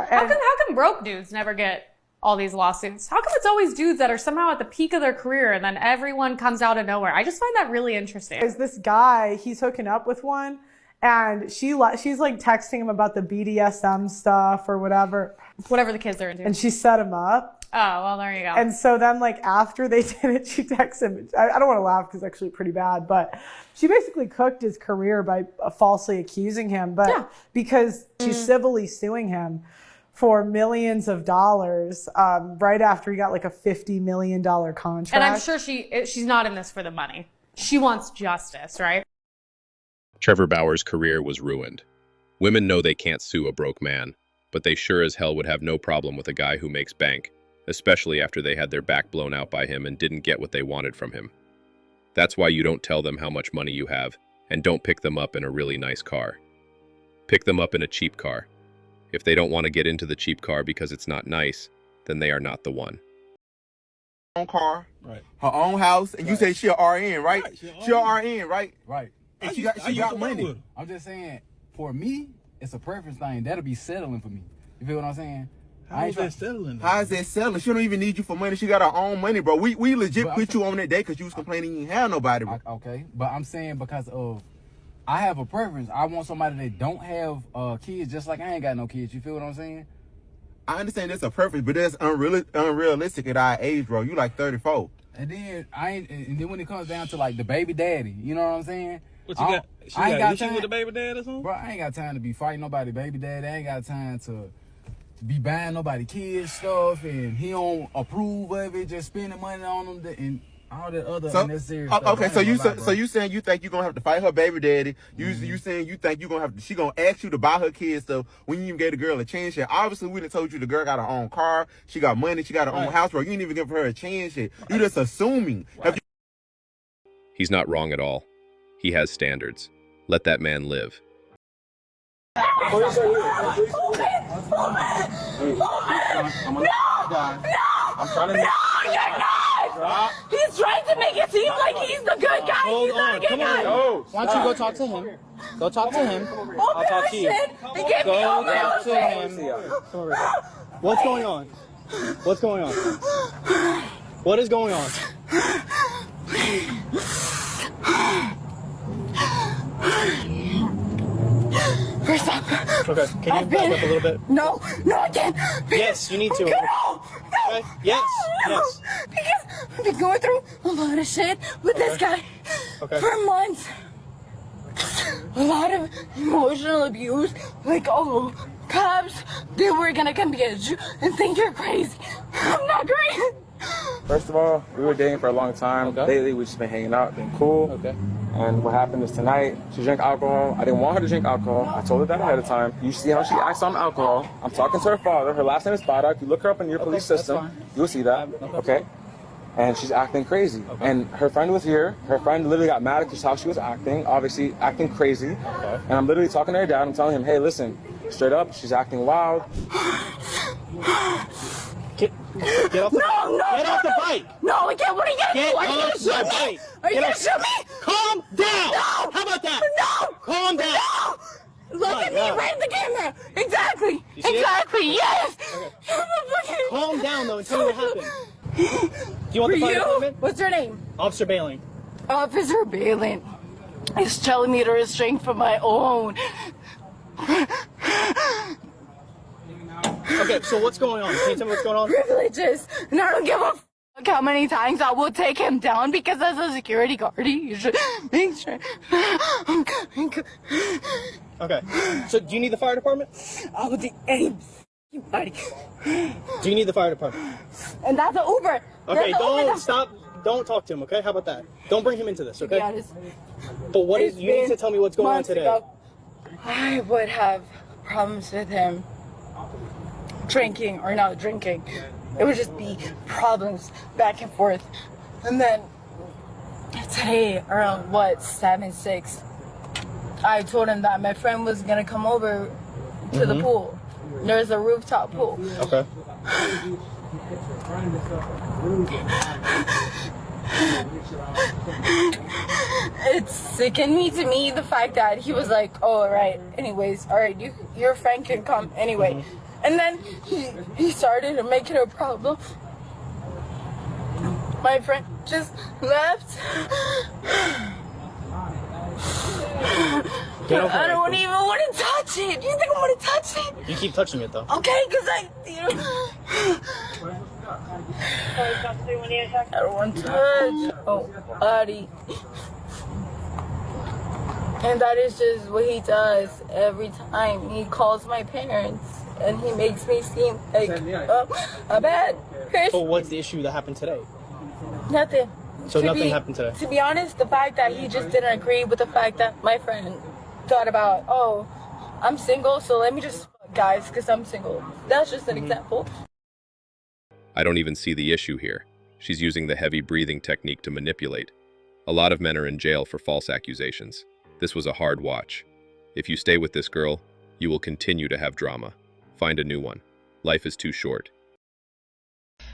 How come broke dudes never get all these lawsuits? How come it's always dudes that are somehow at the peak of their career and then everyone comes out of nowhere? I just find that really interesting. There's this guy, he's hooking up with one, and she's like texting him about the BDSM stuff or whatever. Whatever the kids are into. And she set him up. Oh, well, there you go. And so then, like, after they did it, she texts him. I don't want to laugh because it's actually pretty bad, but she basically cooked his career by falsely accusing him. But because she's civilly suing him for millions of dollars right after he got like a $50 million contract. And I'm sure she's not in this for the money. She wants justice, right? Trevor Bauer's career was ruined. Women know they can't sue a broke man, but they sure as hell would have no problem with a guy who makes bank, especially after they had their back blown out by him and didn't get what they wanted from him. That's why you don't tell them how much money you have, and don't pick them up in a really nice car. Pick them up in a cheap car. If they don't want to get into the cheap car because it's not nice, then they are not the one. Own car, right? Her own house, and you say she a RN, right? Right, she a RN, right? Right. And she got money. I'm just saying, for me, it's a preference thing. That'll be settling for me. You feel what I'm saying? How is that settling? How is that settling? She don't even need you for money. She got her own money, bro. We legit put you on that day because you was complaining you didn't have nobody. Okay, but I'm saying because of, I have a preference. I want somebody that don't have kids, just like I ain't got no kids. You feel what I'm saying? I understand that's a preference, but that's unrealistic at our age, bro. You like 34. And then when it comes down to like the baby daddy, you know what I'm saying? What you got? I ain't got time with the baby dad or something? Bro, I ain't got time to be fighting nobody baby daddy. I ain't got time to be buying nobody kids stuff, and he don't approve of it, just spending money on them and all that other unnecessary stuff. Okay, so you saying you think you're gonna have to fight her baby daddy? You saying you think she gonna ask you to buy her kids stuff when you even gave the girl a chance yet? Obviously, we done told you the girl got her own car, she got money, she got her own house, bro. You ain't even give her a chance yet. You just assuming. He's not wrong at all. He has standards. Let that man live. Police are here. I'm trying to. No, you're not. He's trying to make it seem like he's the good guy. He's not a good guy. Why don't you go talk to him? Go talk to him. I'll talk to you. Go talk to him. What's going on? What's going on? What is going on? First off, okay, can you back up a little bit? No, I can't. Yes, you need to. No. Okay. Yes. Because I've been going through a lot of shit with this guy for months. A lot of emotional abuse. Like, cops, they were gonna come get you and think you're crazy. I'm not crazy. First of all, we were dating for a long time. Lately, we've just been hanging out, been cool. Okay. And what happened is tonight, she drank alcohol. I didn't want her to drink alcohol. I told her that ahead of time. You see how she acts on alcohol. I'm talking to her father. Her last name is Barak. You look her up in your police system. You'll see that. Okay. And she's acting crazy. And her friend was here. Her friend literally got mad at just how she was acting, obviously acting crazy. And I'm literally talking to her dad. I'm telling him, hey, listen, straight up, she's acting wild. Get off the bike. Get off the bike. No, I can't. What are you gonna do? Are you gonna Get off shoot the me? bike. Are you gonna shoot me? Calm down. No. How about that? No. Calm down. No. Look at me right in the camera. Exactly. Exactly. Yes. Okay. Calm down though and tell me what happened. Do you want the fire department? What's your name? Officer Bailing. Officer Bailing is telling me to restrain from my own. Okay, so what's going on? Can you tell me what's going on? Privileges. And I don't give a fuck how many times I will take him down because as a security guard, you should make sure. Okay. So do you need the fire department? I will do anybody. Do you need the fire department? And that's an Uber. Okay, don't talk to him, okay? How about that? Don't bring him into this, okay? To be honest, but you need to tell me what's going on today. Ago, I would have problems with him drinking or not drinking. It would just be problems back and forth. And then today around 7-6, I told him that my friend was gonna come over to the pool. There's a rooftop pool. Okay. It's sickened me to me the fact that he was like, oh, all right, anyways, all right, your friend can come anyway. And then he started to make it a problem. My friend just left. I don't even want to touch it. You think I'm going to touch it? You keep touching it though. Okay, because I don't want to touch. Oh, body. And that is just what he does every time. He calls my parents and he makes me seem like a bad person. So what's the issue that happened today? Nothing. So nothing happened today? To be honest, the fact that he just didn't agree with the fact that my friend thought about, oh, I'm single, so let me just fuck guys because I'm single. That's just an example. I don't even see the issue here. She's using the heavy breathing technique to manipulate. A lot of men are in jail for false accusations. This was a hard watch. If you stay with this girl, you will continue to have drama. Find a new one. Life is too short.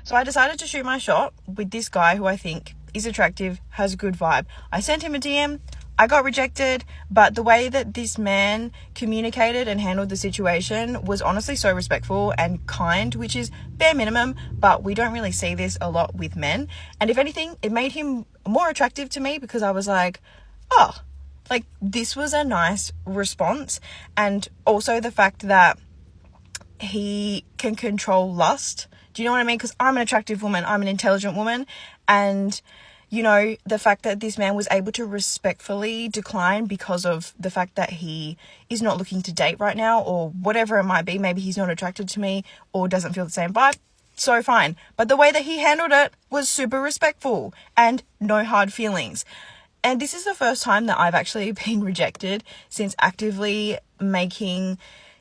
So I decided to shoot my shot with this guy who I think is attractive, has a good vibe. I sent him a DM. I got rejected, but the way that this man communicated and handled the situation was honestly so respectful and kind, which is bare minimum, but we don't really see this a lot with men. And if anything, it made him more attractive to me because I was like, oh, like this was a nice response. And also the fact that he can control lust. Do you know what I mean? Because I'm an attractive woman, I'm an intelligent woman, and you know, the fact that this man was able to respectfully decline because of the fact that he is not looking to date right now or whatever it might be. Maybe he's not attracted to me or doesn't feel the same vibe. So fine. But the way that he handled it was super respectful and no hard feelings. And this is the first time that I've actually been rejected since actively making,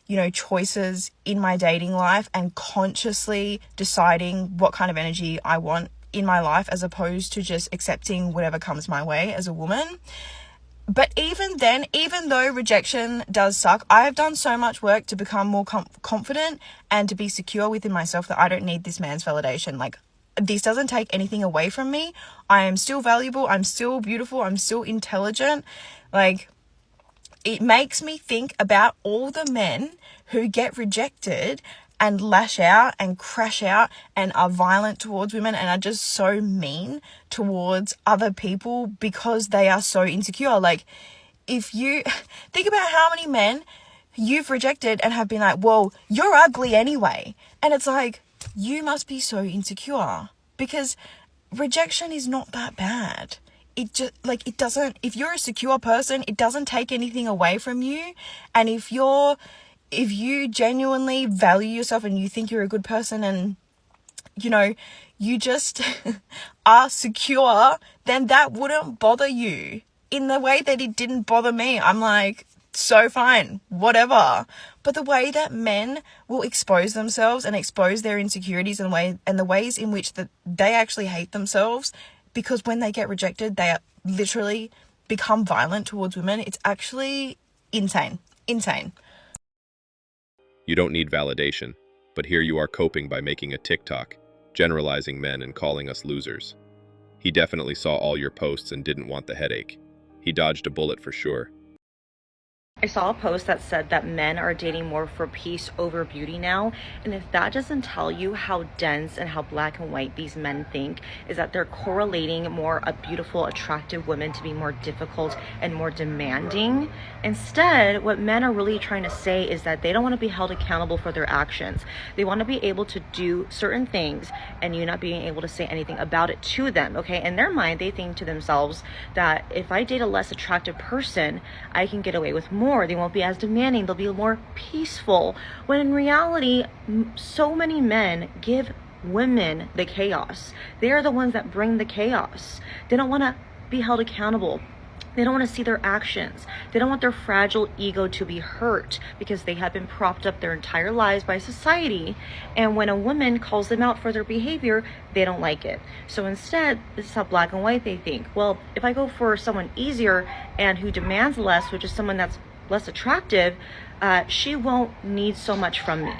you know, choices in my dating life and consciously deciding what kind of energy I want in my life as opposed to just accepting whatever comes my way as a woman. But even then, even though rejection does suck, I have done so much work to become more confident and to be secure within myself that I don't need this man's validation. Like, this doesn't take anything away from me. I am still valuable. I'm still beautiful. I'm still intelligent. Like, it makes me think about all the men who get rejected and lash out and crash out and are violent towards women and are just so mean towards other people because they are so insecure. Like, if you think about how many men you've rejected and have been like, well, you're ugly anyway. And it's like, you must be so insecure because rejection is not that bad. It just, like, it doesn't, if you're a secure person, it doesn't take anything away from you. And if you genuinely value yourself and you think you're a good person and, you know, you just are secure, then that wouldn't bother you in the way that it didn't bother me. I'm like, so fine, whatever. But the way that men will expose themselves and expose their insecurities and the ways in which that they actually hate themselves, because when they get rejected, they are literally become violent towards women. It's actually insane. You don't need validation, but here you are coping by making a TikTok, generalizing men and calling us losers. He definitely saw all your posts and didn't want the headache. He dodged a bullet for sure. I saw a post that said that men are dating more for peace over beauty now, and if that doesn't tell you how dense and how black and white these men think, is that they're correlating more a beautiful, attractive women to be more difficult and more demanding. Instead, what men are really trying to say is that they don't want to be held accountable for their actions. They want to be able to do certain things and you not being able to say anything about it to them, okay? In their mind, they think to themselves that if I date a less attractive person, I can get away with more. They won't be as demanding. They'll be more peaceful. When in reality, so many men give women the chaos. They are the ones that bring the chaos. They don't want to be held accountable. They don't want to see their actions. They don't want their fragile ego to be hurt because they have been propped up their entire lives by society. And when a woman calls them out for their behavior, they don't like it. So instead, this is how black and white they think. Well, if I go for someone easier and who demands less, which is someone that's less attractive, she won't need so much from me.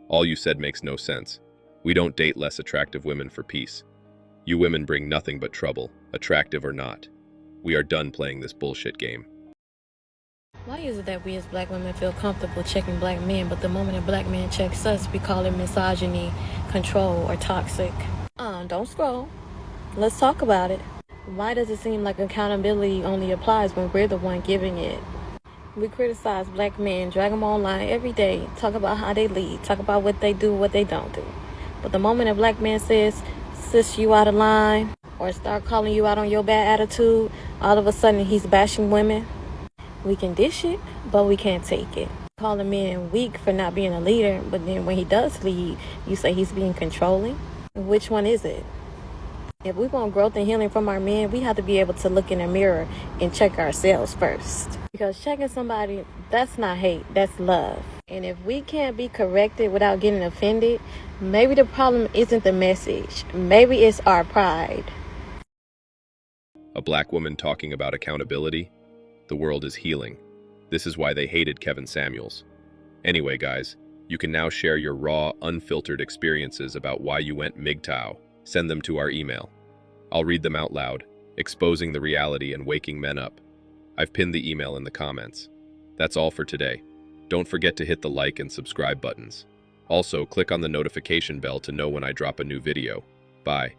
All you said makes no sense. We don't date less attractive women for peace. You women bring nothing but trouble, attractive or not. We are done playing this bullshit game. Why is it that we as black women feel comfortable checking black men, but the moment a black man checks us, we call it misogyny, control, or toxic? Don't scroll. Let's talk about it. Why does it seem like accountability only applies when we're the one giving it? We criticize black men, drag them online every day, talk about how they lead, talk about what they do, what they don't do. But the moment a black man says, sis, you out of line, or start calling you out on your bad attitude, all of a sudden he's bashing women. We can dish it, but we can't take it. Call a man weak for not being a leader, but then when he does lead, you say he's being controlling. Which one is it? If we want growth and healing from our men, we have to be able to look in the mirror and check ourselves first. Because checking somebody, that's not hate, that's love. And if we can't be corrected without getting offended, maybe the problem isn't the message. Maybe it's our pride. A black woman talking about accountability? The world is healing. This is why they hated Kevin Samuels. Anyway, guys, you can now share your raw, unfiltered experiences about why you went MGTOW. Send them to our email. I'll read them out loud, exposing the reality and waking men up. I've pinned the email in the comments. That's all for today. Don't forget to hit the like and subscribe buttons. Also, click on the notification bell to know when I drop a new video. Bye.